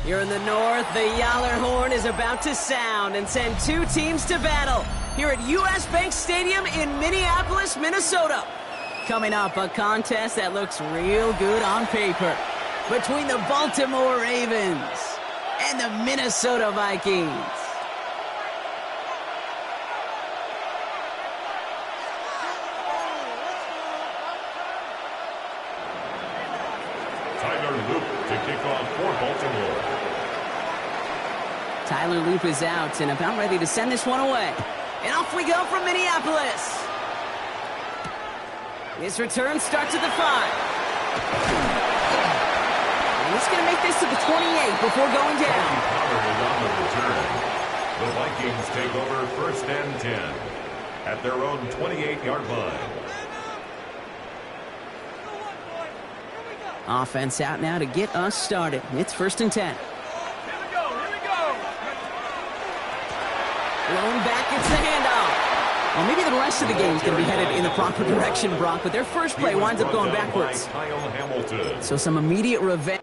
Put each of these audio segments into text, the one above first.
Here in the north, the Yaller horn is about to sound and send two teams to battle here at U.S. Bank Stadium in Minneapolis, Minnesota. Coming up, a contest that looks real good on paper between the Baltimore Ravens and the Minnesota Vikings. Tyler Loop to kick off for Baltimore. Tyler Loop is out and about ready to send this one away. And off we go from Minneapolis. His return starts at the 5. And he's going to make this to the 28 before going down. On the return. The Vikings take over first and 10 at their own 28-yard line. Offense out now to get us started. It's first and 10. Blown back, it's the handoff. Well, maybe the rest of the game is going to be headed in the proper direction, Brock, but their first play winds up going backwards. So some immediate revenge.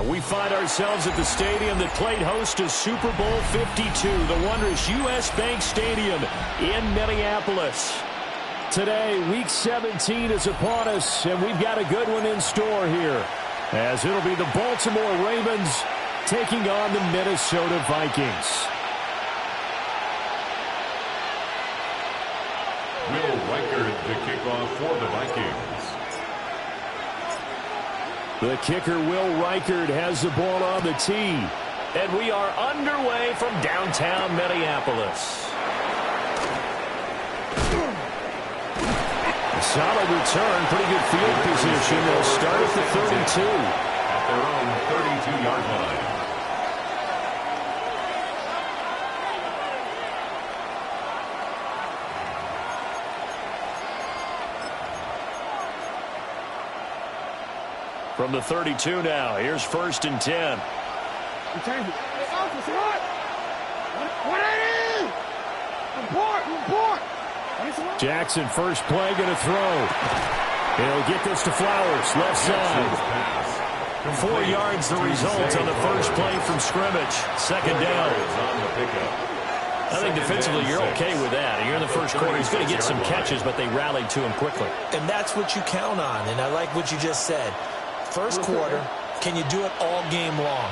And we find ourselves at the stadium that played host to Super Bowl 52, the wondrous U.S. Bank Stadium in Minneapolis. Today, Week 17 is upon us, and we've got a good one in store here, as it'll be the Baltimore Ravens taking on the Minnesota Vikings. Will Reichard the kickoff for the Vikings. The kicker, Will Reichard, has the ball on the tee. And we are underway from downtown Minneapolis. A solid return, pretty good field position. They'll start at the 32. At their own 32-yard line. From the 32 now, here's 1st and 10. Jackson, first play, going to throw. He'll get this to Flowers, left side. 4 yards the result on the first play from scrimmage. 2nd down. I think defensively you're okay with that. You're in the first quarter. He's going to get some catches, but they rallied to him quickly. And that's what you count on, and I like what you just said. First quarter, can you do it all game long?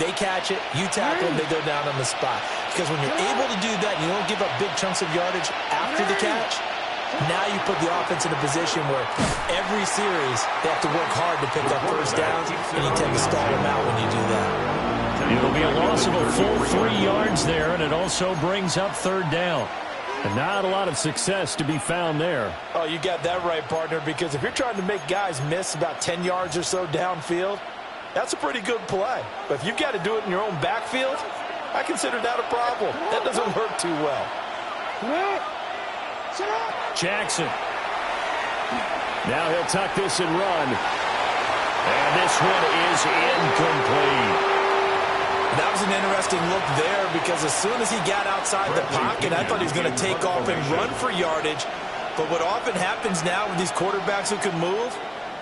They catch it, you tackle them, they go down on the spot. Because when you're able to do that and you don't give up big chunks of yardage after the catch, now you put the offense in a position where every series they have to work hard to pick up first downs, and you tend to stall them out when you do that. It'll be a loss of a full 3 yards there, and it also brings up 3rd down. And not a lot of success to be found there. Oh, you got that right, partner, because if you're trying to make guys miss about 10 yards or so downfield, that's a pretty good play. But if you've got to do it in your own backfield, I consider that a problem. That doesn't work too well. Jackson. Now he'll tuck this and run. And this one is incomplete. That was an interesting look there because as soon as he got outside the pocket, I thought he was going to take off and run for yardage. But what often happens now with these quarterbacks who can move,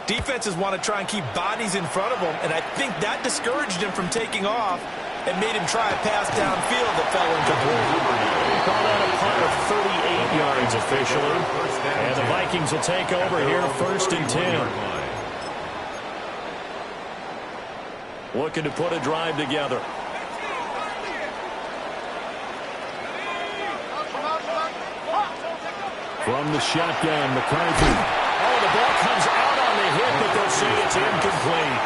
defenses want to try and keep bodies in front of them, and I think that discouraged him from taking off and made him try a pass downfield that fell incomplete. Call that a punt of 38 yards officially. And the Vikings will take over here 1st and 10. Looking to put a drive together. From the shotgun, McCarthy. Oh, the ball comes out on the hit, but they'll say it's incomplete.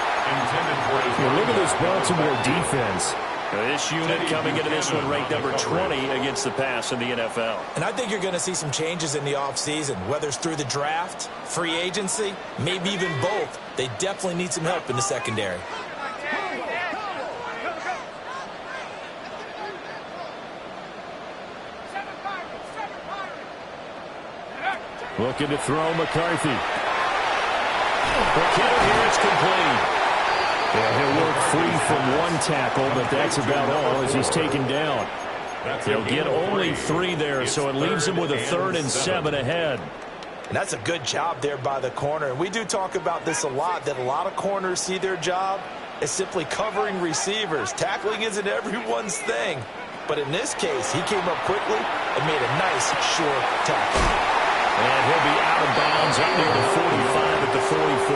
Look at this Baltimore defense. This unit coming into this one ranked number 20 against the pass in the NFL. And I think you're going to see some changes in the offseason, whether it's through the draft, free agency, maybe even both. They definitely need some help in the secondary. Looking to throw McCarthy. McKinnon here, it's complete. Yeah, he'll work free from one tackle, but that's about all as he's taken down. He'll get only 3 there, so it leaves him with a 3rd and 7 ahead. And that's a good job there by the corner. And we do talk about this a lot, that a lot of corners see their job as simply covering receivers. Tackling isn't everyone's thing. But in this case, he came up quickly and made a nice, short tackle. And he'll be out of bounds up near the 45 at the 44.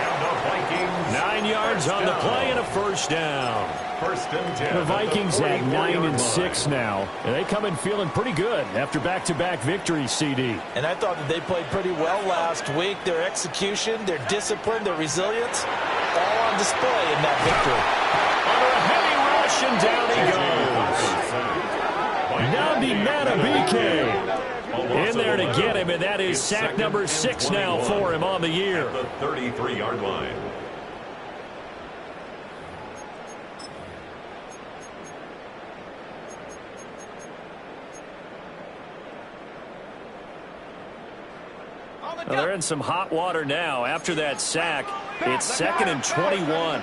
And the Vikings. 9 yards on the play and a 1st down. 1st and 10. The Vikings at 9 and 6 now. And they come in feeling pretty good after back-to-back victories, CD. And I thought that they played pretty well last week. Their execution, their discipline, their resilience, all on display in that victory. Under a heavy rush, and down he goes. Nnamdi Madubuike in there to get him, and that is sack number 6 now for him on the year. The 33-yard line. Well, they're in some hot water now. After that sack, it's 2nd and 21. Now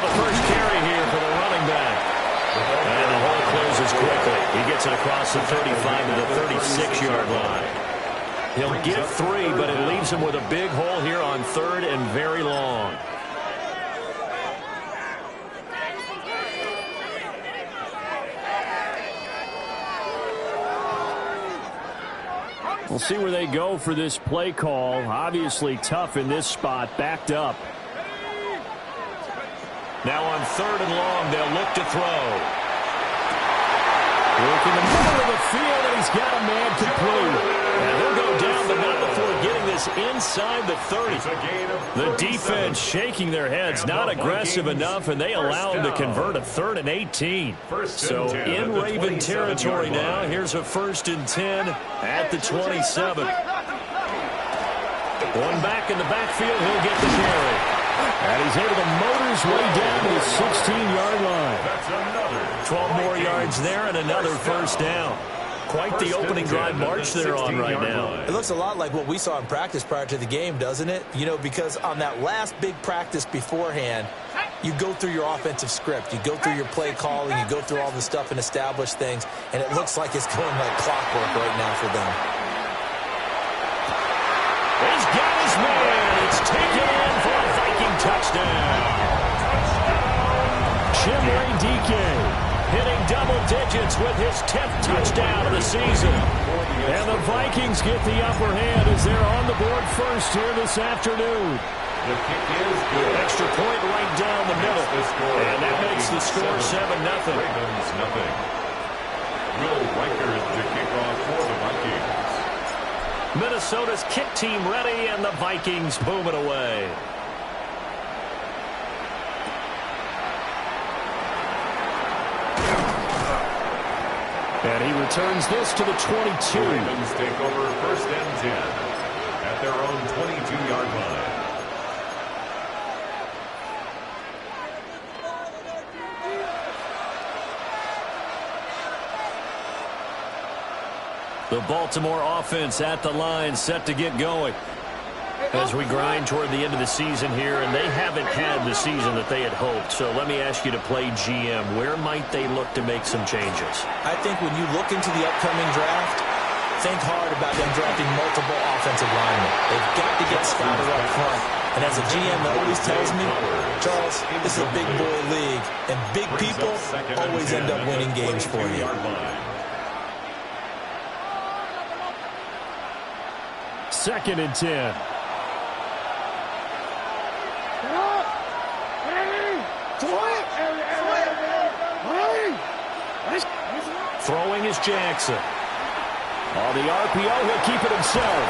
the first carry here for the running back. And the hole closes quickly. He gets it across the 35 to the 36-yard line. He'll get 3, but it leaves him with a big hole here on 3rd and very long. We'll see where they go for this play call. Obviously tough in this spot, backed up. Now on 3rd and long, they'll look to throw. Work in the middle of the field, and he's got a man complete. And he'll go down, but not before getting this inside the 30. The defense shaking their heads, not aggressive enough, and they allow him to convert a 3rd and 18. So in Raven territory now, here's a 1st and 10 at the 27. One back in the backfield, he'll get the carry. And he's able to motor his way down to the 16-yard line. 12 more yards there and another 1st down. Quite the opening drive march they're on right now. It looks a lot like what we saw in practice prior to the game, doesn't it? You know, because on that last big practice beforehand, you go through your offensive script. You go through your play calling. You go through all the stuff and establish things. And it looks like it's going like clockwork right now for them. He's got his man. It's taken in for a Viking touchdown. Chimray DK hitting double digits with his 10th touchdown of the season. And the Vikings get the upper hand as they're on the board first here this afternoon. The kick is good. Extra point right down the middle. And that makes the score 7-0. Ravens nothing. Will Riker to kick off for the Vikings. Minnesota's kick team ready, and the Vikings boom it away. And he returns this to the 22. The Ravens take over 1st and 10 at their own 22-yard line. The Baltimore offense at the line, set to get going. As we grind toward the end of the season here, and they haven't had the season that they had hoped. So let me ask you to play GM. Where might they look to make some changes? I think when you look into the upcoming draft, think hard about them drafting multiple offensive linemen. They've got to get scouted up front. And as a GM that always tells me, Charles, this is a big boy league, and big people always end up winning games for you. Second and 10. Throwing is Jackson. On the RPO, he'll keep it himself.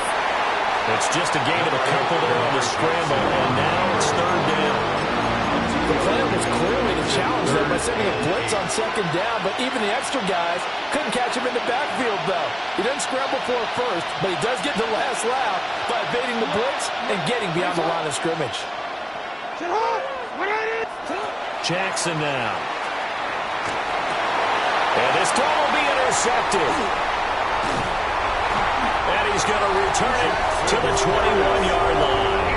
It's just a gain of a couple there on the scramble, and now it's 3rd down. The plan was clearly to challenge them by sending a blitz on 2nd down, but even the extra guys couldn't catch him in the backfield, though. He doesn't scramble for it first, but he does get the last laugh by evading the blitz and getting beyond the line of scrimmage. Jackson now. And this throw will be intercepted. And he's going to return it to the 21-yard line.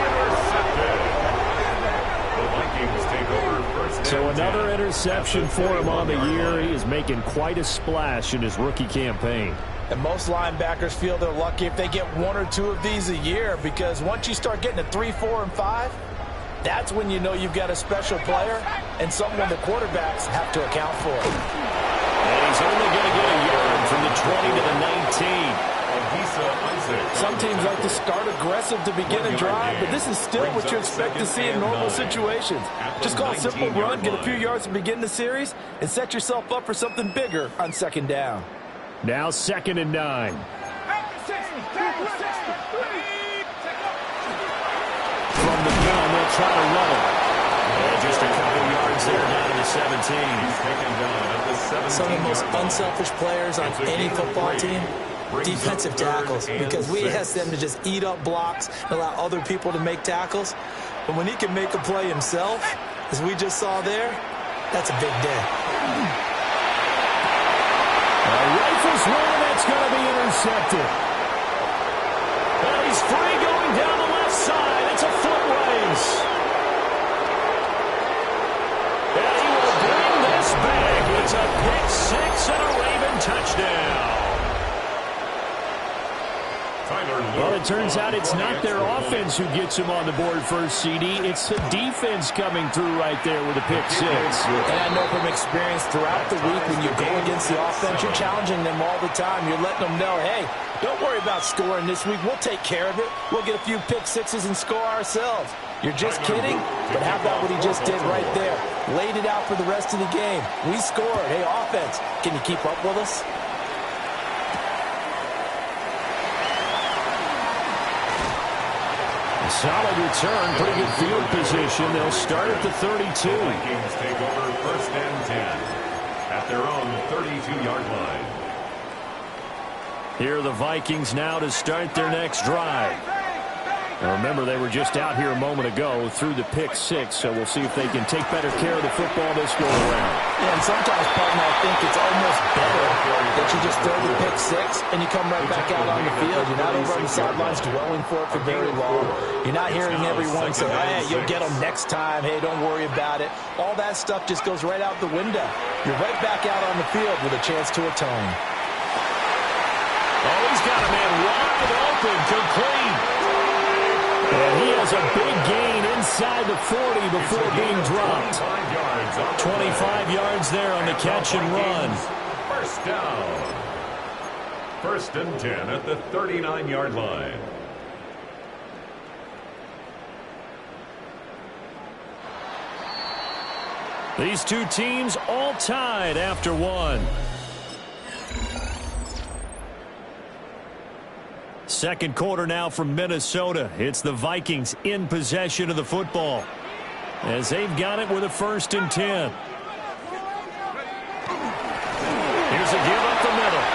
The Vikings take over 1st. So another interception for him on the year. He is making quite a splash in his rookie campaign. And most linebackers feel they're lucky if they get 1 or 2 of these a year, because once you start getting to 3, 4, and 5, that's when you know you've got a special player and someone the quarterbacks have to account for. And he's only going to get a yard from the 20 to the 19. Some teams like to start aggressive to begin a drive, but this is still what you expect to see in normal situations. Just call a simple run, get a few yards to begin the series, and set yourself up for something bigger on 2nd down. Now 2nd and 9. From the gun, they'll try to run it. And just a couple yards there down to the 17. Some of the most unselfish players on any football team, defensive tackles, because we ask them to just eat up blocks and allow other people to make tackles. But when he can make a play himself, as we just saw there, that's a big day. Rifles one, that's going to be intercepted. And he's free going down the left side. It's a foot race. And he will bring this back. It's a pick six and a Raven touchdown. Tyler Well, it turns out it's not their offense who gets them on the board first, CD. It's the defense coming through right there with a pick six. And I know from experience throughout the week when you go against the offense, you're challenging them all the time. You're letting them know, hey, don't worry about scoring this week. We'll take care of it. We'll get a few pick sixes and score ourselves. You're just kidding? But how about what he just did right there? Laid it out for the rest of the game. We scored. Hey, offense, can you keep up with us? Solid return, pretty good field position. They'll start at the 32. The Vikings take over first and 10 at their own 32-yard line. Here are the Vikings now to start their next drive. Now remember, they were just out here a moment ago through the pick six, so we'll see if they can take better care of the football this go around. Yeah, and sometimes, partner, I think it's almost better that you just throw the pick six and you come right back out on the field. You're not over on the sidelines dwelling for it for very long. You're not hearing everyone say, hey, you'll get them next time. Hey, don't worry about it. All that stuff just goes right out the window. You're right back out on the field with a chance to atone. Oh, he's got a man wide open, complete. And he has a big gain inside the 40 before being dropped. 25 yards there on the catch and run. First down. First and 10 at the 39-yard line. These two teams all tied after one. Second quarter now from Minnesota. It's the Vikings in possession of the football as they've got it with a first and 10. Here's a give up the middle.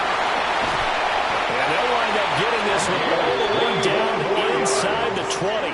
And they'll wind up getting this one all the way down inside the 20.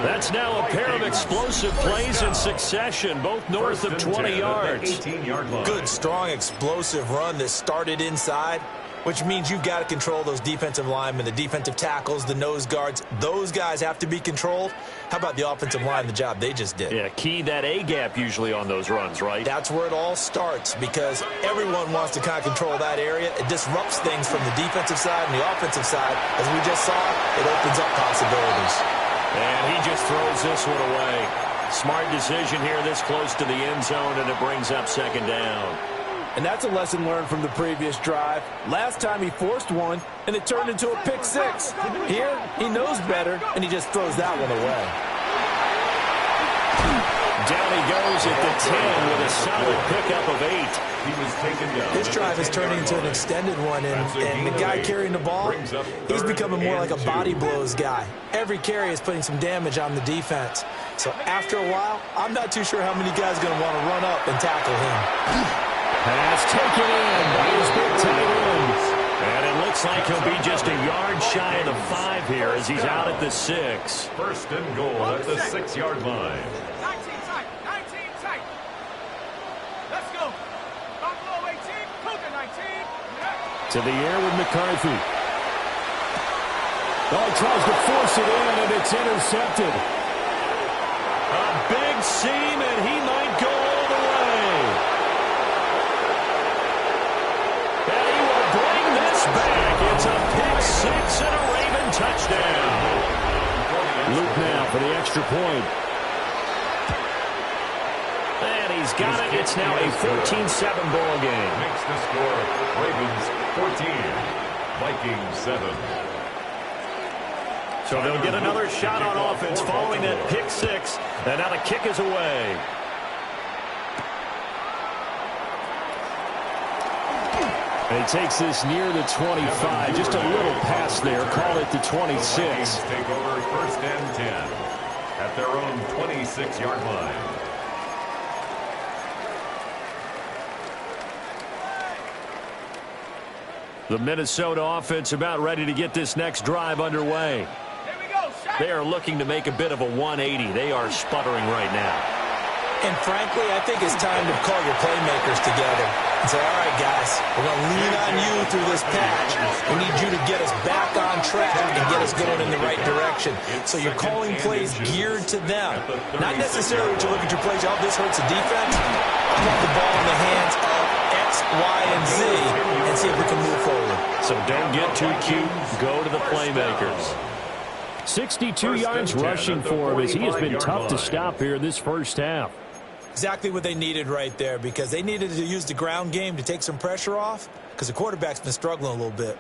That's now a pair of explosive plays in succession, both north of 20 yards. Good, strong, explosive run that started inside, which means you've got to control those defensive linemen, the defensive tackles, the nose guards. Those guys have to be controlled. How about the offensive line, the job they just did? Yeah, key that A-gap usually on those runs, right? That's where it all starts because everyone wants to kind of control that area. It disrupts things from the defensive side and the offensive side. As we just saw, it opens up possibilities. And he just throws this one away. Smart decision here this close to the end zone, and it brings up second down. And that's a lesson learned from the previous drive. Last time he forced one, and it turned into a pick six. Here, he knows better, and he just throws that one away. Down he goes at the 10 with a solid pickup of 8. He was taken down. This drive is turning into an extended one, and the guy carrying the ball, he's becoming more like a body blows guy. Every carry is putting some damage on the defense. So after a while, I'm not too sure how many guys are going to want to run up and tackle him. Pass taken in by his big tight end. And it looks like he'll be just a yard shy of the 5 here as he's out at the 6. First and goal at the 6-yard line. 19 tight, 19 tight. Let's go. Buffalo 18, Cougar 19. To the air with McCarthy. Oh, he tries to force it in, and it's intercepted. A big seam, and he might go all the way. And he will bring this back. It's a pick six and a Raven touchdown. Luke now for the extra point. And he's got it. It's now a 14-7 ball game. Makes the score Ravens 14, Vikings 7. So they'll get another shot on offense following that pick six. And now the kick is away. And he takes this near the 25. Just a little pass there. Call it the 26. Vikings take over first and 10 at their own 26-yard line. The Minnesota offense about ready to get this next drive underway. They are looking to make a bit of a 180. They are sputtering right now. And frankly, I think it's time to call your playmakers together and say, all right, guys, we're going to lean on you through this patch. We need you to get us back on track and get us going in the right direction. So you're calling plays geared to them. Not necessarily to look at your plays, oh, this hurts the defense. I want the ball in the hands of X Y, and Z and see if we can move forward. So don't get too cute. Go to the playmakers. 62 yards rushing for him as he has been tough to stop here this first half. Exactly what they needed right there, because they needed to use the ground game to take some pressure off, because the quarterback's been struggling a little bit.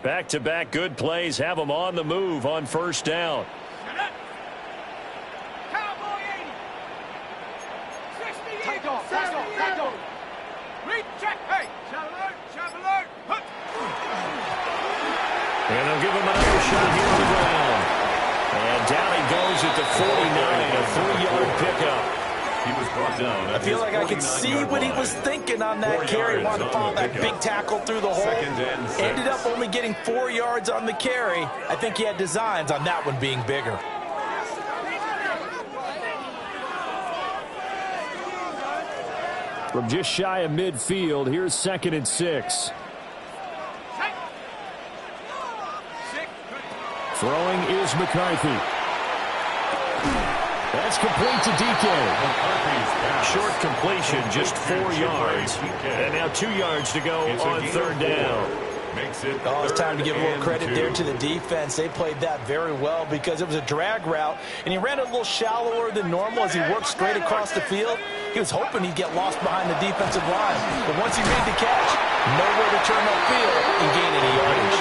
Back-to-back good plays have them on the move on first down. Cowboy 80. 60 Eagles. 60 Eagles. Read, check. Hey, shot alert. Hook. And they'll give him another shot here on the ground. And down he goes at the 49, a 3-yard pickup. He was brought down. I feel like I could see what he was thinking on that carry. Wanted to follow that big tackle through the hole. Ended up only getting 4 yards on the carry. I think he had designs on that one being bigger. From just shy of midfield, here's 2nd and 6. Throwing is McCarthy. That's complete to DK. Short completion, just 4 yards. And now 2 yards to go on 3rd down. Oh, it's time to give a little credit there to the defense. They played that very well because it was a drag route, and he ran a little shallower than normal as he worked straight across the field. He was hoping he'd get lost behind the defensive line. But once he made the catch, nowhere to turn upfield and gain any yardage.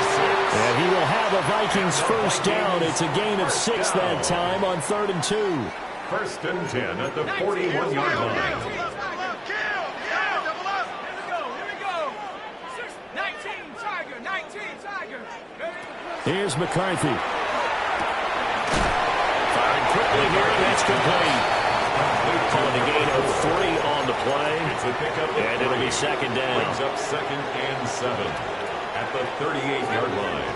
And he will have a Vikings first down. It's a gain of 6 that time on 3rd and 2. 1st and 10 at the 41-yard line. Here's McCarthy. Firing quickly here, and that's complete. Calling a gain of 3 on the play. And it'll be 2nd down. Brings up 2nd and 7 at the 38-yard line.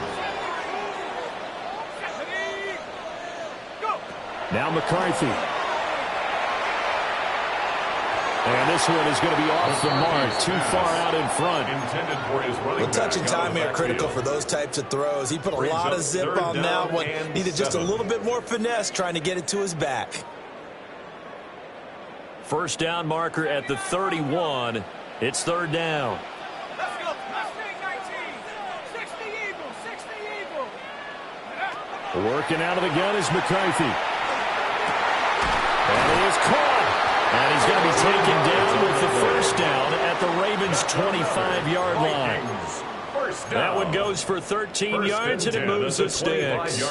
Now McCarthy. And this one is going to be off the mark, too far out in front. Intended for his running Well, touch and back time here critical for those types of throws. He put a lot of zip on that one. Needed just a little bit more finesse trying to get it to his back. First down marker at the 31. It's 3rd down. Let's go. Mustang 19. 60 Eagles. 60 Eagles. Working out of the gun is McCarthy. And he is caught. And he's going to be taken down with the first down at the Ravens' 25-yard line. That one goes for 13 yards, and it moves the sticks.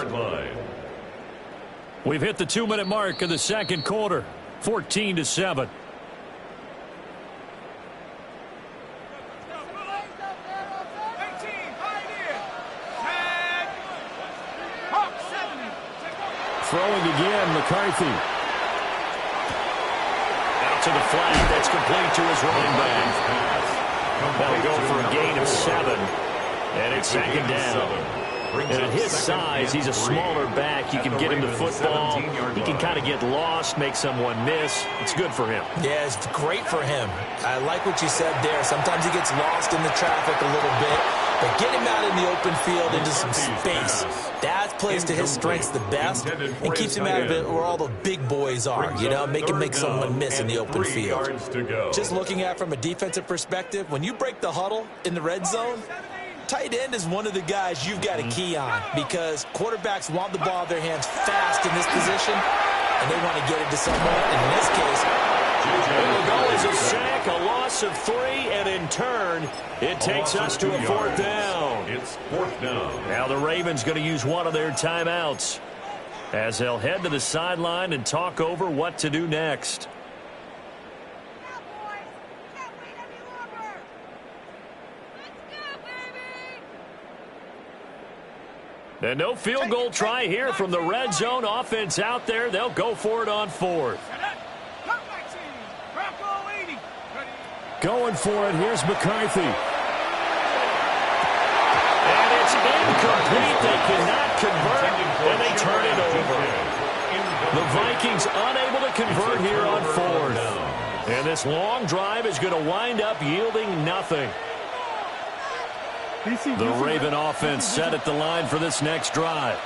We've hit the 2-minute mark of the 2nd quarter, 14-7. Throwing again, McCarthy. To the flag, that's complete to his running back. That'll go for a gain of 7, and it's 2nd down. And at his size, he's a smaller back. You can get him the football. He can kind of get lost, make someone miss. It's good for him. Yeah, it's great for him. I like what you said there. Sometimes he gets lost in the traffic a little bit, but get him out in the open field into some space. That plays to his strengths the best and keeps him out of it where all the big boys are, you know, make him make someone miss in the open field. Just looking at it from a defensive perspective, when you break the huddle in the red zone, tight end is one of the guys you've got to key on because quarterbacks want the ball in their hands fast in this position, and they want to get it to someone. In this case, the goal is a sack, a loss of 3, and in turn, it takes us to a 4th down. It's 4th down. Now the Ravens going to use one of their timeouts as they'll head to the sideline and talk over what to do next. And no field goal try here from the red zone. Offense out there. They'll go for it on 4th. Going for it. Here's McCarthy. And it's incomplete. They cannot convert, and they turn it over. The Vikings unable to convert here on 4th. And this long drive is going to wind up yielding nothing. The Raven offense set at the line for this next drive.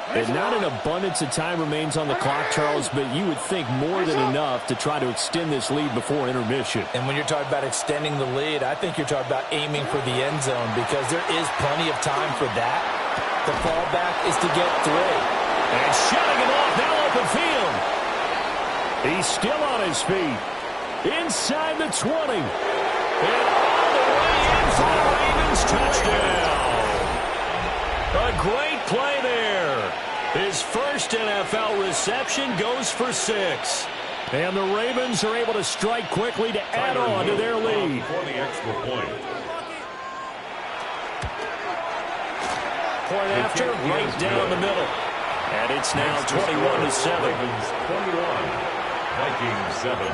And not an abundance of time remains on the clock, Charles, but you would think more than enough to try to extend this lead before intermission. And when you're talking about extending the lead, I think you're talking about aiming for the end zone because there is plenty of time for that. The fallback is to get 3. And shutting it off now open field. He's still on his feet. Inside the 20. And all the way in for the Ravens touchdown. A great play there. His first NFL reception goes for 6. And the Ravens are able to strike quickly to add on to their lead. For the extra point. Point after, right down the middle. And it's now 21-7. Ravens 21, Vikings 7.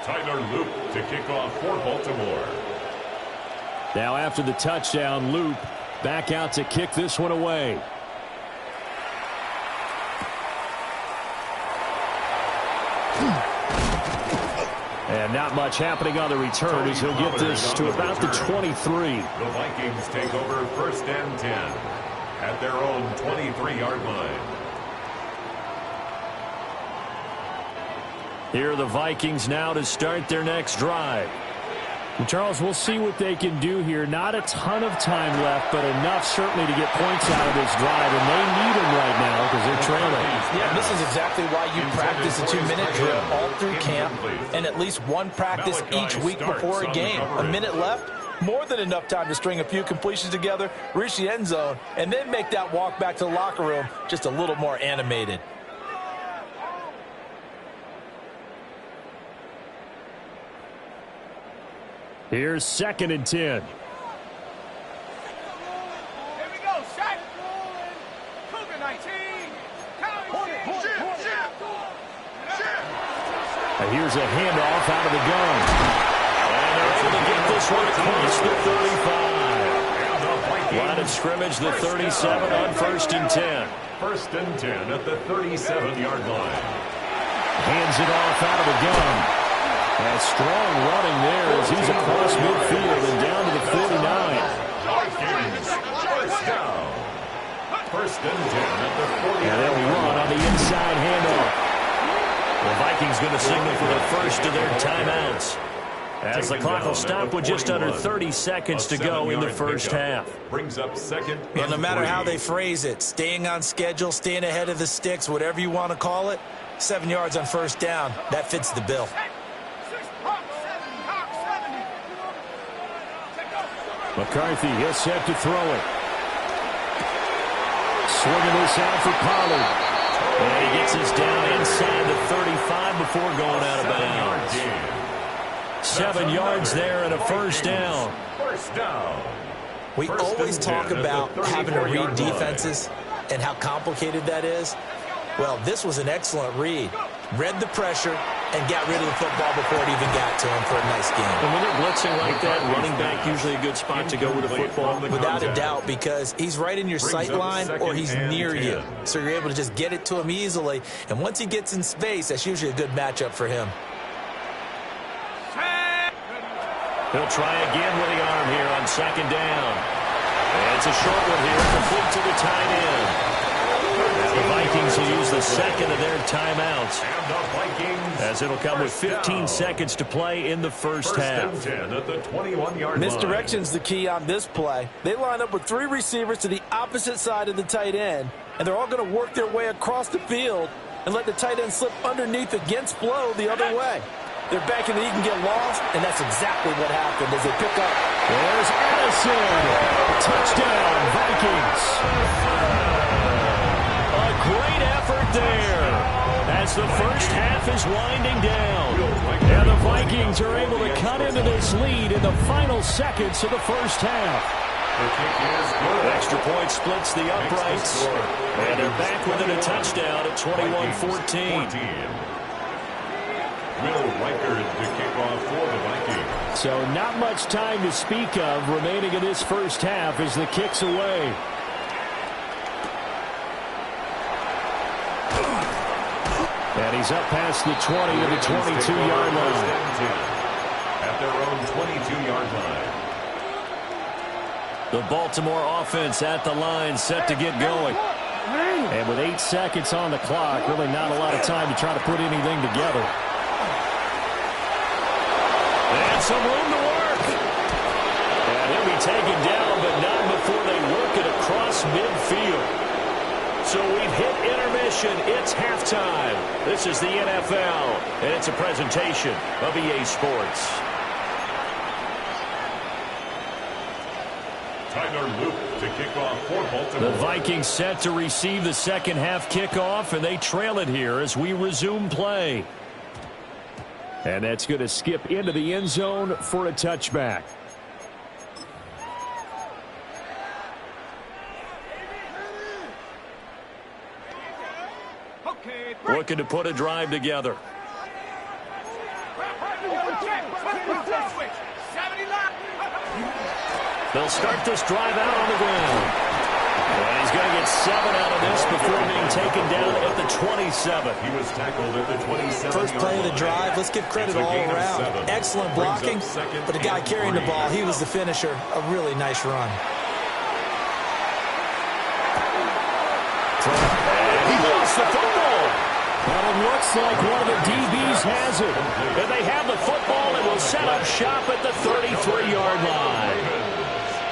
Tyler Loop to kick off for Baltimore. Now after the touchdown, Loop back out to kick this one away. And not much happening on the return as he'll get this to about the 23. The Vikings take over 1st and 10 at their own 23-yard line. Here are the Vikings now to start their next drive. And Charles, we'll see what they can do here. Not a ton of time left, but enough certainly to get points out of this drive, and they need them right now because they're trailing. Yeah, this is exactly why you practice a 2-minute drill all through camp and at least one practice each week before a game. A minute left, more than enough time to string a few completions together, reach the end zone, and then make that walk back to the locker room just a little more animated. Here's 2nd and 10. Here we go, set. Cougar 19. Here's a handoff out of the gun. And they're able to get this one across the 35. Line of scrimmage, the 37 on 1st and 10. 1st and 10 at the 37-yard line. Hands it off out of the gun. And strong running there as he's across midfield and down to the 49. Vikings, 1st down. 1st and 10 at the 49. And they'll run on the inside handoff. The Vikings going to signal for the first of their timeouts, as the clock will stop with just under 30 seconds to go in the first half. Brings up 2nd. Well, no matter how they phrase it, staying on schedule, staying ahead of the sticks, whatever you want to call it, 7 yards on 1st down, that fits the bill. McCarthy is set to throw it. Swinging this out for Pollard. And he gets this down inside the 35 before going out of bounds. 7 yards there and a 1st down. 1st down. We always talk about having to read defenses and how complicated that is. Well, this was an excellent read. Read the pressure and got rid of the football before it even got to him for a nice game. And when they're blitzing like that, running back usually a good spot to go with the football. Without a doubt, because he's right in your sight line or he's near you. So you're able to just get it to him easily. And once he gets in space, that's usually a good matchup for him. He'll try again with the arm here on 2nd down. And it's a short one here, complete to the tight end. Now the Vikings will use the 2nd of their timeouts, as it'll come with 15 seconds to play in the first half. Misdirection's the key on this play. They line up with 3 receivers to the opposite side of the tight end, and they're all going to work their way across the field and let the tight end slip underneath against flow the other way. They're banking that he can get lost, and that's exactly what happened as they pick up. There's Addison. Touchdown, Vikings. A great effort there as the first half is winding down. And the Vikings are able to cut into this lead in the final seconds of the first half. Extra point splits the uprights. And they're back within a touchdown at 21-14. Will Reichard to kick off for the Vikings. So not much time to speak of remaining in this first half as the kick's away. And he's up past the 20 to the 22-yard line. At their own 22-yard line. The Baltimore offense at the line, set to get going. And with 8 seconds on the clock, really not a lot of time to try to put anything together. And some room to work. And he'll be taken down, but not before they work it across midfield. So we've hit intermission. It's halftime. This is the NFL, and it's a presentation of EA Sports. Loop to kick off for Baltimore. The Vikings set to receive the second half kickoff, and they trail it here as we resume play. And that's going to skip into the end zone for a touchback. Looking to put a drive together. They'll start this drive out on the ground. And he's going to get 7 out of this before being taken down at the 27. He was tackled at the 27. First play of the drive, let's give credit all around. Excellent blocking, but the guy carrying the ball, he was the finisher. A really nice run. And he lost the football. But it looks like one of the DBs has it. And they have the football and will set up shop at the 33-yard line.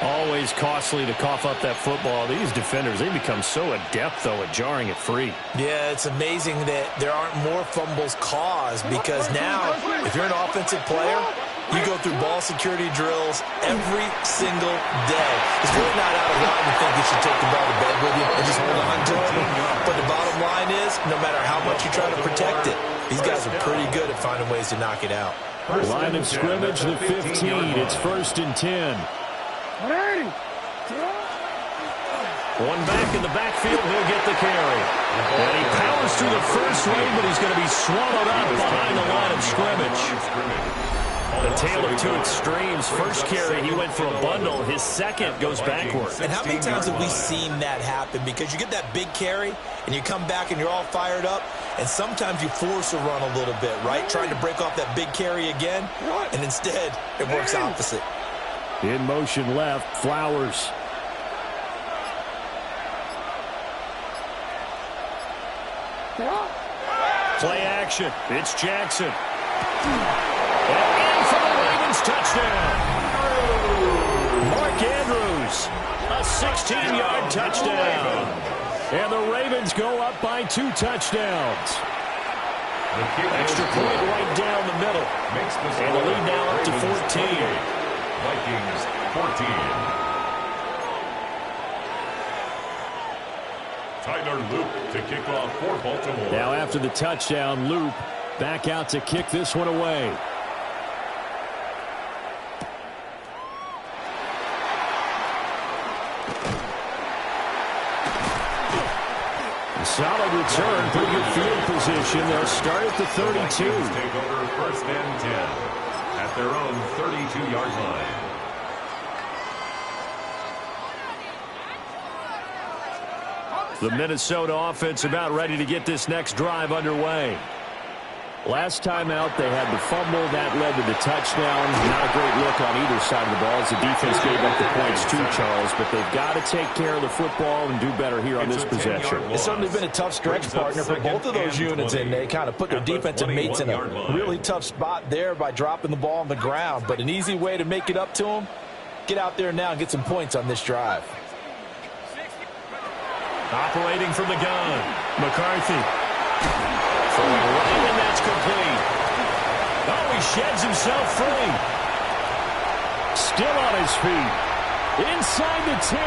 Always costly to cough up that football. These defenders, they become so adept, though, at jarring it free. Yeah, it's amazing that there aren't more fumbles caused because now, if you're an offensive player, you go through ball security drills every single day. It's really not out of line to think you should take the ball to bed with you and just hold on to it. But the bottom line is, no matter how much you try to protect it, these guys are pretty good at finding ways to knock it out. Line of scrimmage, the 15. It's 1st and 10. One back in the backfield, he'll get the carry. And he powers through the first lane, but he's going to be swallowed up behind the line of scrimmage. A tale of two extremes. First carry, he went for a bundle. His second goes backward. And how many times have we seen that happen? Because you get that big carry, and you come back and you're all fired up, and sometimes you force a run a little bit, right? Trying to break off that big carry again, and instead it works opposite. In motion left, Flowers. Play action. It's Jackson. And in for the Ravens touchdown. Mark Andrews, a 16-yard touchdown. And the Ravens go up by 2 touchdowns. Extra point right down the middle. And the lead now up to 14. Vikings 14. Tyler Loop to kick off for Baltimore. Now after the touchdown, Loop back out to kick this one away. A solid return, pretty good field position. They'll start at the 32. Take over 1st and 10 at their own 32-yard line. The Minnesota offense about ready to get this next drive underway. Last time out, they had the fumble. That led to the touchdown. Not a great look on either side of the ball as the defense gave up the points too, Charles. But they've got to take care of the football and do better here on this possession. It's certainly been a tough stretch, partner, for both of those units, and they kind of put their defensive mates in a really tough spot there by dropping the ball on the ground. But an easy way to make it up to them, get out there now and get some points on this drive. Operating from the gun, McCarthy. Throwing right, and that's complete. Oh, he sheds himself free. Still on his feet. Inside the 10.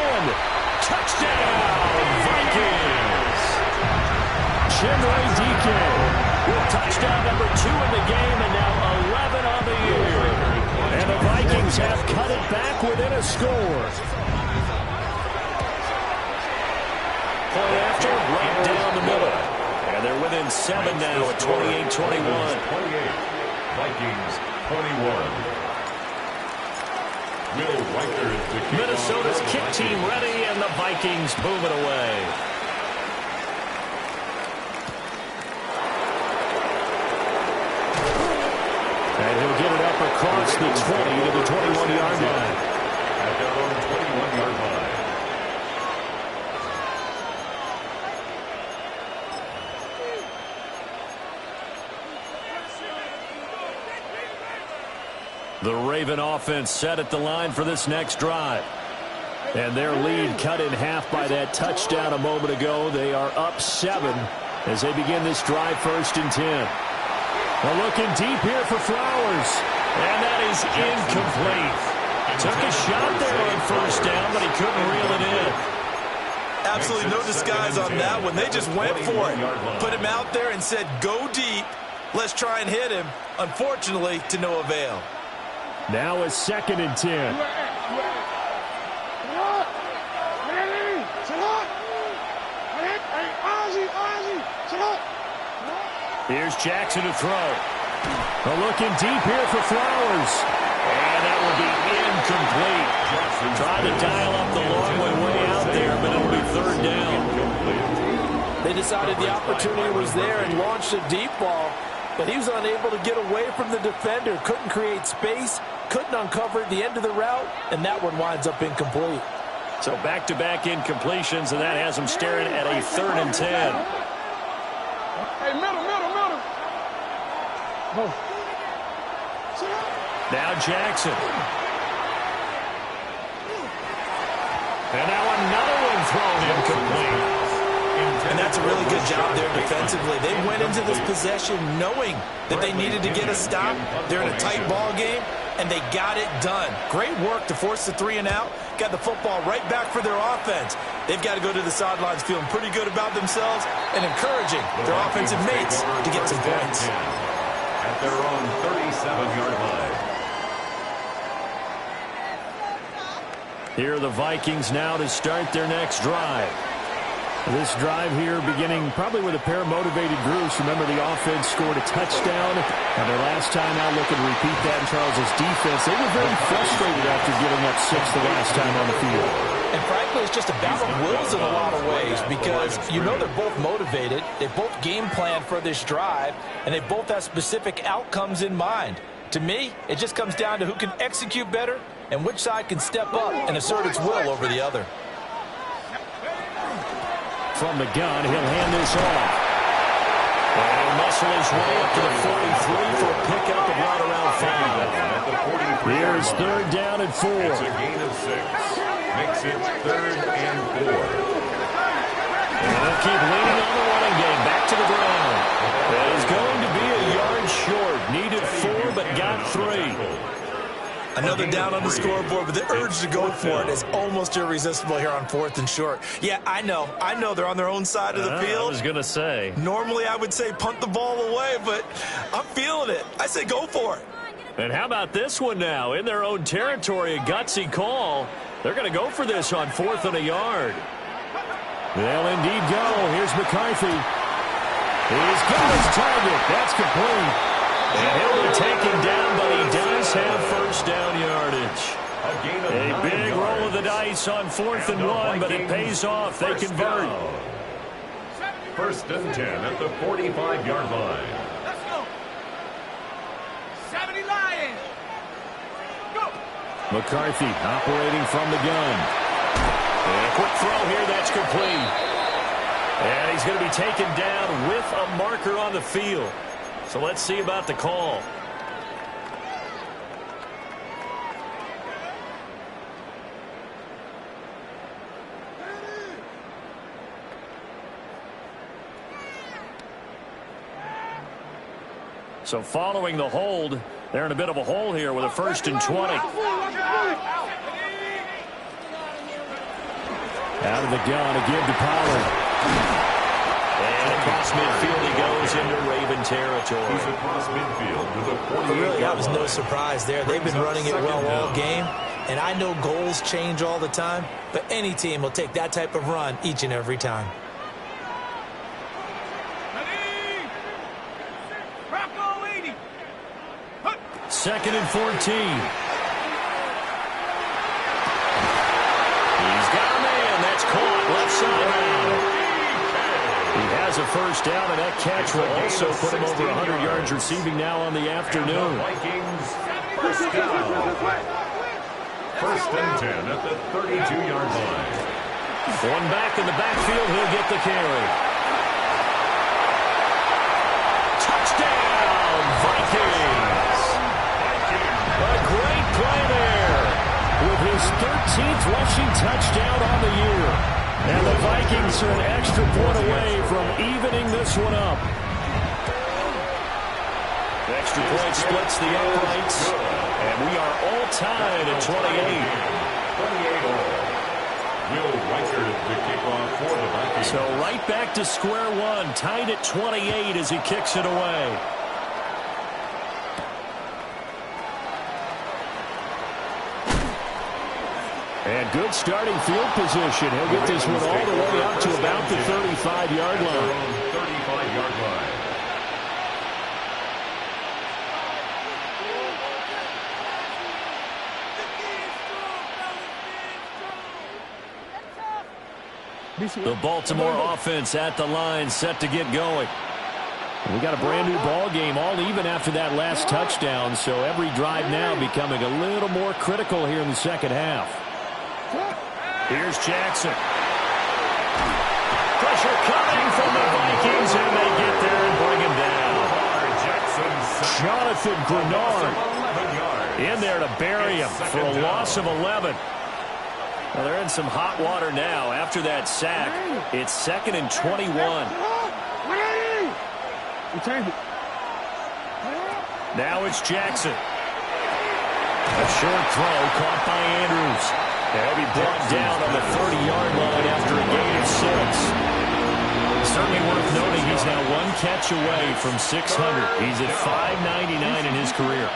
Touchdown, Vikings. Chinwe Dike with touchdown number 2 in the game, and now 11 on the year. And the Vikings have cut it back within a score. Point after, right down the middle. And they're within 7 now at 28-21. 28. Vikings 21. Will Riker to kick Minnesota's kick team ready, and the Vikings move it away. And he'll get it up across the 20 to the 21-yard line. At at their own 21-yard line. The Raven offense set at the line for this next drive. And their lead cut in half by that touchdown a moment ago. They are up 7 as they begin this drive, 1st and 10. Well, looking deep here for Flowers. And that is incomplete. Took a shot there on 1st down, but he couldn't reel it in. Absolutely no disguise on that one. They just went for it. Put him out there and said, go deep. Let's try and hit him. Unfortunately, to no avail. Now a 2nd and 10. Here's Jackson to throw. Looking deep here for Flowers. And that will be incomplete. Trying to dial up the long way out there, but it'll be 3rd down. They decided the opportunity was there and launched a deep ball, but he was unable to get away from the defender. Couldn't create space, couldn't uncover the end of the route, and that one winds up incomplete. So back-to-back incompletions, and that has them staring at a 3rd and 10. Hey, middle. Go. Now Jackson. And now another one thrown incomplete. And that's a really good job there defensively. They went into this possession knowing that they needed to get a stop. They're in a tight ball game, and they got it done. Great work to force the 3 and out. Got the football right back for their offense. They've got to go to the sidelines feeling pretty good about themselves and encouraging their offensive mates to get some points. At their own 37-yard line. Here are the Vikings now to start their next drive. This drive here beginning probably with a pair of motivated groups. Remember, the offense scored a touchdown, and their last time out looking to repeat that in Charles' defense. They were very frustrated after giving up 6 the last time on the field. And frankly, it's just a battle of wills in a lot of ways because you know they're both motivated. They both game plan for this drive, and they both have specific outcomes in mind. To me, it just comes down to who can execute better and which side can step up and assert its will over the other. From the gun, he'll hand this off. And he'll muscle his way up to the 43 for a pickup of right around 5. Here's 3rd down and 4. It's a gain of 6. Makes it 3rd and 4. And they'll keep leaning on the running game. Back to the ground. That is going to be a yard short. Needed 4, but got 3. Another down on the scoreboard, but the urge to go for it is almost irresistible here on 4th and short. Yeah, I know they're on their own side of the field. I was going to say. Normally I would say punt the ball away, but I'm feeling it. I say go for it. And how about this one now? In their own territory, a gutsy call. They're going to go for this on 4th and a yard. They'll indeed go. Here's McCarthy. He's got his target. That's complete. And he'll be taken down, but he does have 1st down yardage. A big roll of the dice on 4th and 1, but it pays off. They convert. 1st and 10 at the 45-yard line. Let's go. 70 Lions. Go. McCarthy operating from the gun. And a quick throw here, that's complete. And he's going to be taken down with a marker on the field. So let's see about the call. So following the hold, they're in a bit of a hole here with a 1st and 20. Out of the gun, a give to Pollard. And across midfield he goes into Raven territory. He's across midfield to the 48-yard Really, that was no line. surprise there. They've been running it well all game, and I know goals change all the time, but any team will take that type of run each and every time. Rocco 80. 2nd and 14. He's got a man. That's caught left sideline. He has a 1st down, and that catch will also put him over 100 yards receiving now on the afternoon. Vikings, 1st down. First and 10 at the 32-yard line. One back in the backfield, he'll get the carry. Touchdown, Vikings! A great play there with his 13th rushing touchdown on the year. And the Vikings are an extra point away from evening this one up. The extra point splits the uprights, and we are all tied at 28. 28 all. Will Reichard the kickoff for the Vikings. So right back to square one, tied at 28 as he kicks it away. And good starting field position. He'll get this one all the way up to about the 35-yard line. 35-yard line. The Baltimore offense at the line, set to get going. We got a brand new ball game, all even after that last touchdown, so every drive now becoming a little more critical here in the second half. Here's Jackson. Pressure coming from the Vikings, and they get there and bring him down. Jonathan Grenard in there to bury him for a loss of 11. Well, they're in some hot water now after that sack. It's 2nd and 21. Now it's Jackson. A short throw caught by Andrews. He'll be brought down on the 30-yard line after a gain of 6. Certainly worth noting he's now one catch away from 600. He's at 599 in his career.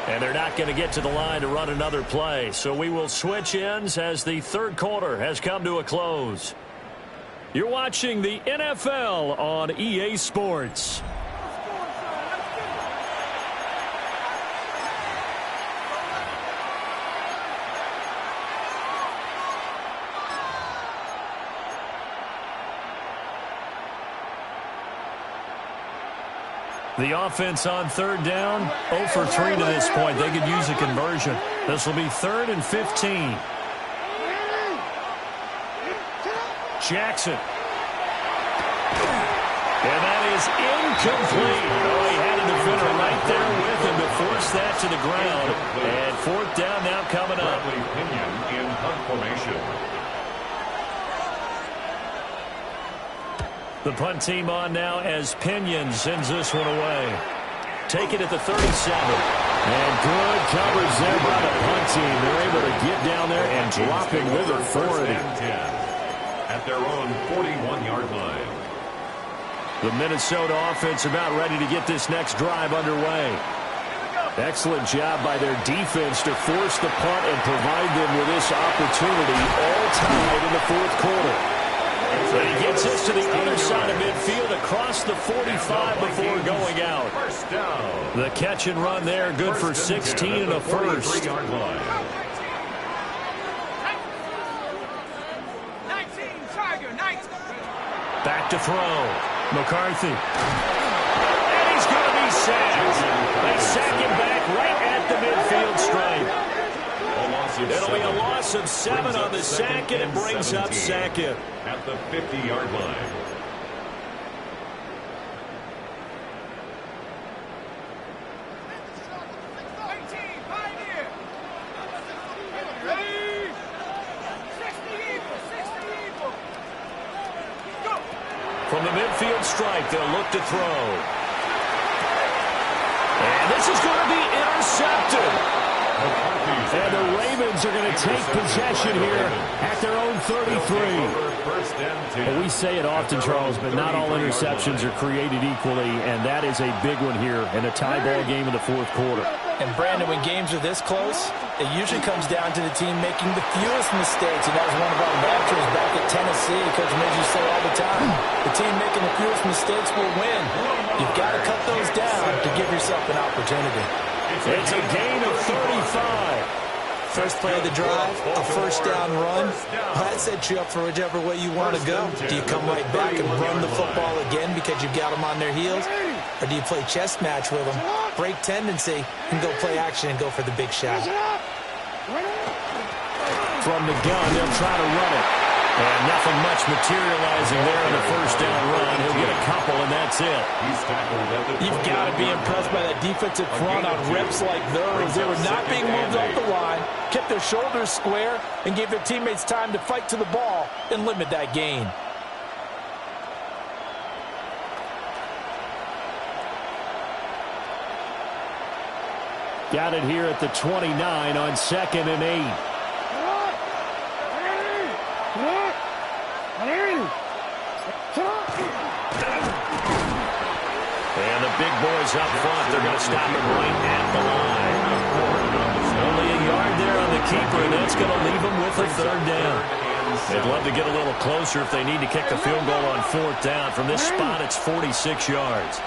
And they're not going to get to the line to run another play. So we will switch ends as the third quarter has come to a close. You're watching the NFL on EA Sports. The offense on third down, 0 for 3 to this point. They could use a conversion. This will be 3rd and 15. Jackson. And that is incomplete. Oh, he had a defender right there with him to force that to the ground. And 4th down now coming up. Pinion in punt formation. The punt team on now as Pinion sends this one away. Take it at the 37. And good coverage there by the punt team. They're able to get down there and drop it with authority. At their own 41-yard line. The Minnesota offense about ready to get this next drive underway. Excellent job by their defense to force the punt and provide them with this opportunity, all tied in the 4th quarter. And he gets this to the other side of midfield across the 45 before going out. The catch and run there, good for 16 and a first. Back to throw. McCarthy. And he's going to be sacked. They sack him back right at the midfield stripe. It'll be a loss of 7 on the sack, and it brings up 2nd. At the 50-yard line. From the midfield stripe, they'll look to throw. And this is going to be intercepted. And the Ravens are going to take possession here at their own 33. Well, we say it often, Charles, but not all interceptions are created equally, and that is a big one here in a tie ball game in the 4th quarter. And, Brandon, when games are this close, it usually comes down to the team making the fewest mistakes, and that was one of our mantras back at Tennessee. Coach Midge used to say all the time, the team making the fewest mistakes will win. You've got to cut those down to give yourself an opportunity. It's a gain of 35. First play of the drive, a first down run. That sets you up for whichever way you want to go. Do you come right back and run the football again because you've got them on their heels? Or do you play chess match with them, break tendency, and go play action and go for the big shot? From the gun, they'll try to run it. And nothing much materializing there on the first down run. He'll get a couple, and that's it. You've got to be impressed by that defensive front on reps like those. They were not being moved off the line, kept their shoulders square, and gave their teammates time to fight to the ball and limit that gain. Got it here at the 29 on 2nd and 8. And the big boys up front, they're going to stop him right at the line. Only a yard there on the keeper, and that's going to leave them with a third down. They'd love to get a little closer if they need to kick the field goal on 4th down. From this spot, it's 46 yards.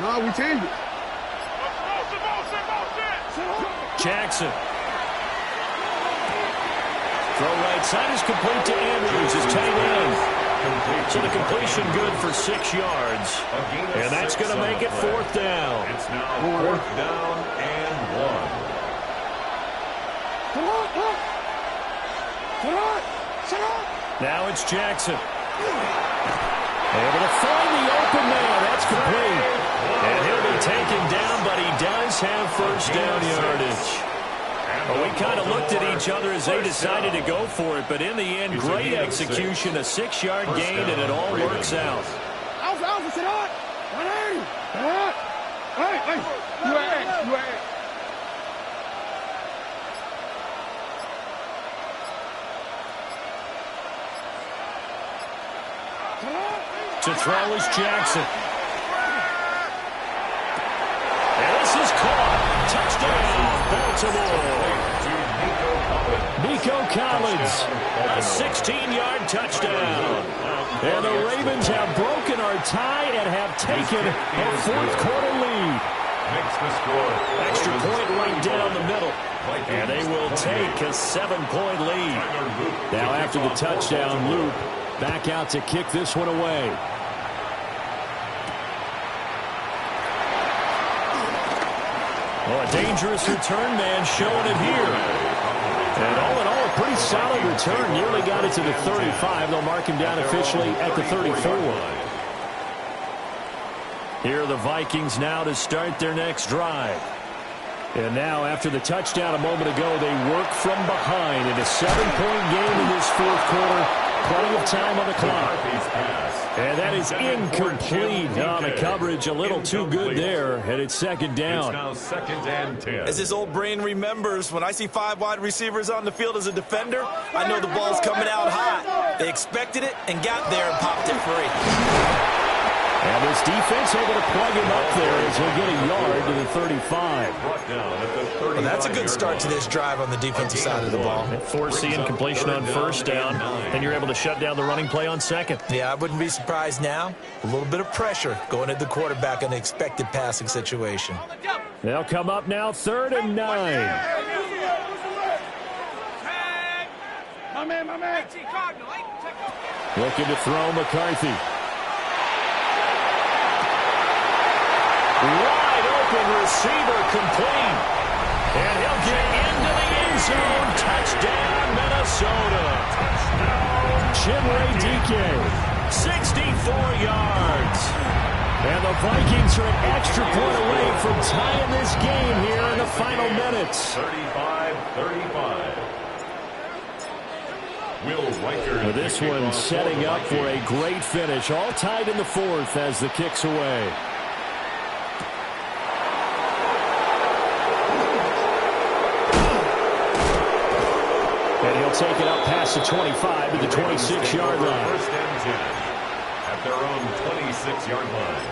No, we changed it. Jackson. Throw right side is complete to Andrews, his tight end. So the completion good for 6 yards. And that's going to make it 4th down. It's now 4th down and 1. Now it's Jackson. Able to find the open man. That's complete. And he'll be taken down, but he does have first down yardage. Well, we kind of looked at each other as they decided to go for it, but in the end, great execution, a 6-yard gain, and it all works out. To throw is Jackson. And this is caught. Touchdown, Baltimore. Nico Collins, a 16-yard touchdown. And the Ravens have broken our tie and have taken a 4th quarter lead. Extra point right down the middle. And they will take a 7-point lead. Now after the touchdown, Luke back out to kick this one away. Oh, a dangerous return man showing it here. And all in all, a pretty solid return. Nearly got it to the 35. They'll mark him down officially at the 34. Here are the Vikings now to start their next drive. And now, after the touchdown a moment ago, they work from behind in a 7-point game in this 4th quarter. Plenty of time on the clock. And that is incomplete. On the coverage, a little too good there. And it's 2nd down. It's now 2nd and 10. As his old brain remembers, when I see 5 wide receivers on the field as a defender, I know the ball's coming out hot. They expected it and got there and popped it free. And this defense able to plug him up there as he'll get a yard to the 35. Well, that's a good start to this drive on the defensive side of the ball. Forcing completion on 1st down, and you're able to shut down the running play on 2nd. Yeah, I wouldn't be surprised now. A little bit of pressure going at the quarterback in the expected passing situation. They'll come up now 3rd and 9. My man. Looking to throw McCarthy. Wide open receiver complete. And he'll get into the end zone. Touchdown, Minnesota. Chimere Dike, 64 yards. And the Vikings are an extra point away from tying this game here in the final minutes. 35-35. Will Riker. This one setting up for a great finish. All tied in the 4th as the kick's away. And he'll take it up past the 25 to the 26-yard line. 1st and 10 at their own 26-yard line.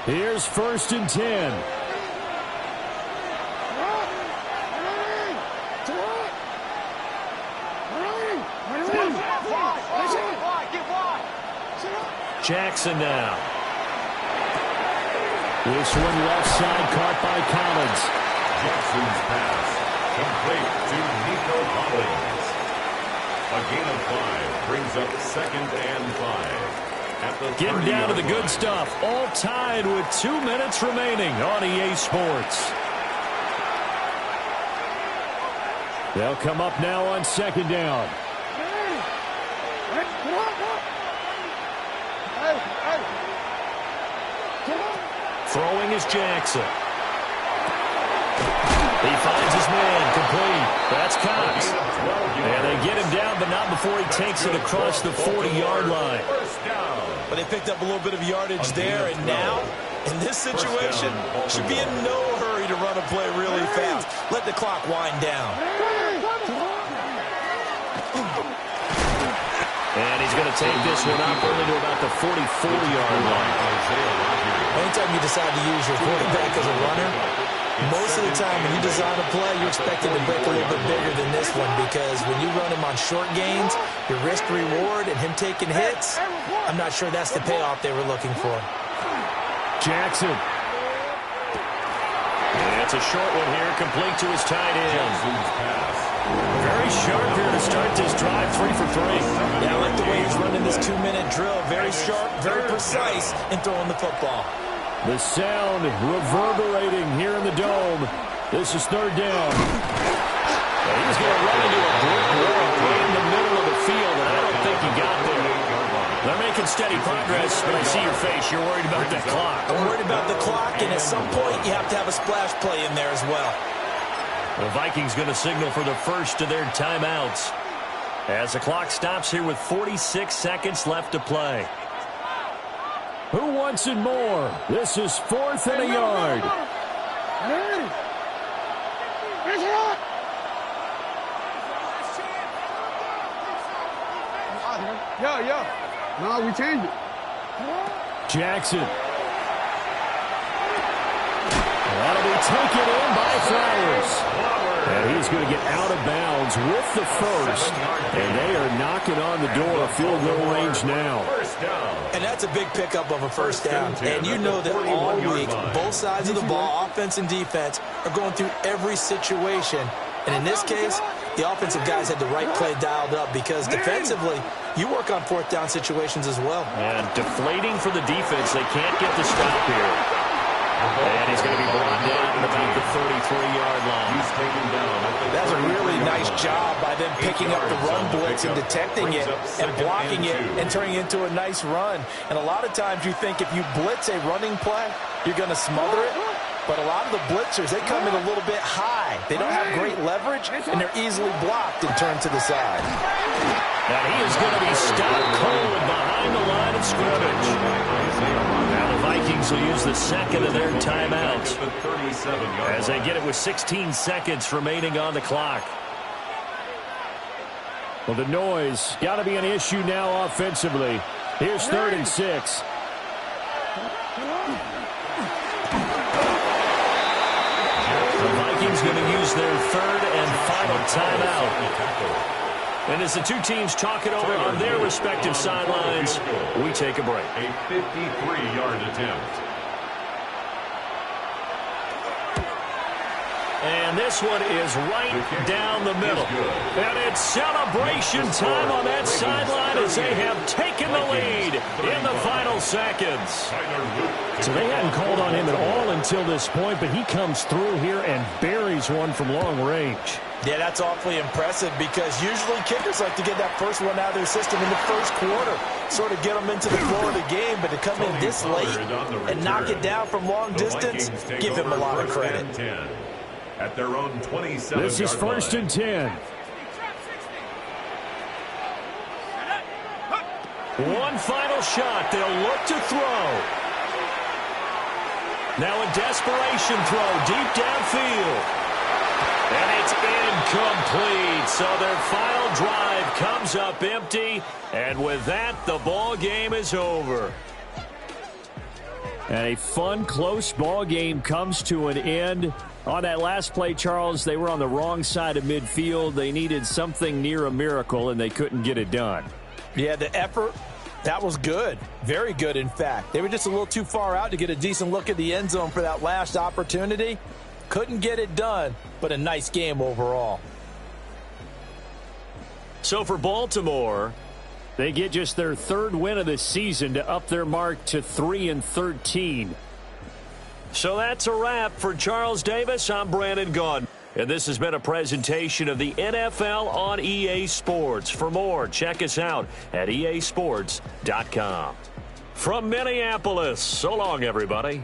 Here's 1st and 10. Jackson now. This one left side caught by Collins. Jackson's pass complete to Nico Collins. A gain of 5 brings up 2nd and 5. At the Getting down to the good line. stuff. All tied with 2 minutes remaining on EA Sports. They'll come up now on 2nd down. Throwing is Jackson. He finds his man complete. That's Cox. And they get him down, but not before he takes it across the 40-yard line. But they picked up a little bit of yardage there, and now, in this situation, should be in no hurry to run a play really fast. Let the clock wind down. And he's going to take this one up only to about the 44-yard line. Anytime you decide to use your quarterback as a runner, most of the time when you design a play, you're expected to break a little bit bigger than this one, because when you run him on short gains, your risk-reward and him taking hits, I'm not sure that's the payoff they were looking for. Jackson. And it's a short one here, complete to his tight end. Very sharp here to start this drive, 3 for 3. Yeah, I like the way he's running this 2-minute drill. Very sharp, very precise in throwing the football. The sound reverberating here in the dome. This is 3rd down. He's going to run into a brick wall right in the middle of the field, and I don't think he got there. They're making steady progress, but I see your face. You're worried about that clock. I'm worried about the clock, and at some point you have to have a splash play in there as well. The Vikings going to signal for the first of their timeouts as the clock stops here with 46 seconds left to play. Who wants it more? This is 4th and a yard. Yeah. No, we changed it. Jackson. That'll be taken in by Flowers. And he's going to get out of bounds with the first. And they are knocking on the door of field goal range now. And that's a big pickup of a first down. And you know that all week, both sides of the ball, offense and defense, are going through every situation. And in this case, the offensive guys had the right play dialed up, because defensively, you work on 4th down situations as well. And deflating for the defense. They can't get the stop here. And he's going to be brought down at about the 33-yard line. He's taken down. That's a really nice job by them picking up the run blitz and detecting it and blocking it and turning it into a nice run. And a lot of times you think if you blitz a running play, you're going to smother it. But a lot of the blitzers, they come in a little bit high. They don't have great leverage, and they're easily blocked and turned to the side. And he is going to be stopped cold behind the line of scrimmage. Now the Vikings will use the second of their timeouts as they get it with 16 seconds remaining on the clock. Well, the noise got to be an issue now offensively. Here's 3rd and 6. The Vikings going to use their 3rd and final timeout. And as the two teams talk it over on their respective sidelines, we take a break. A 53-yard attempt. And this one is right down the middle. And it's celebration time on that sideline as they have taken the lead in the final seconds. So they hadn't called on him at all until this point, but he comes through here and buries one from long range. Yeah, that's awfully impressive, because usually kickers like to get that first one out of their system in the first quarter, sort of get them into the flow of the game, but to come in this late and knock it down from long distance, give him a lot of credit. At their own 27-yard line. This is 1st and 10. One final shot. They'll look to throw. Now a desperation throw deep downfield. And it's incomplete. So their final drive comes up empty. And with that, the ball game is over. And a fun, close ball game comes to an end. On that last play, Charles, they were on the wrong side of midfield. They needed something near a miracle, and they couldn't get it done. Yeah, the effort That was good. Very good, in fact. They were just a little too far out to get a decent look at the end zone for that last opportunity. Couldn't get it done, but a nice game overall. So for Baltimore, they get just their third win of the season to up their mark to 3-13. So that's a wrap. For Charles Davis, I'm Brandon Gaudin. And this has been a presentation of the NFL on EA Sports. For more, check us out at easports.com. From Minneapolis, so long, everybody.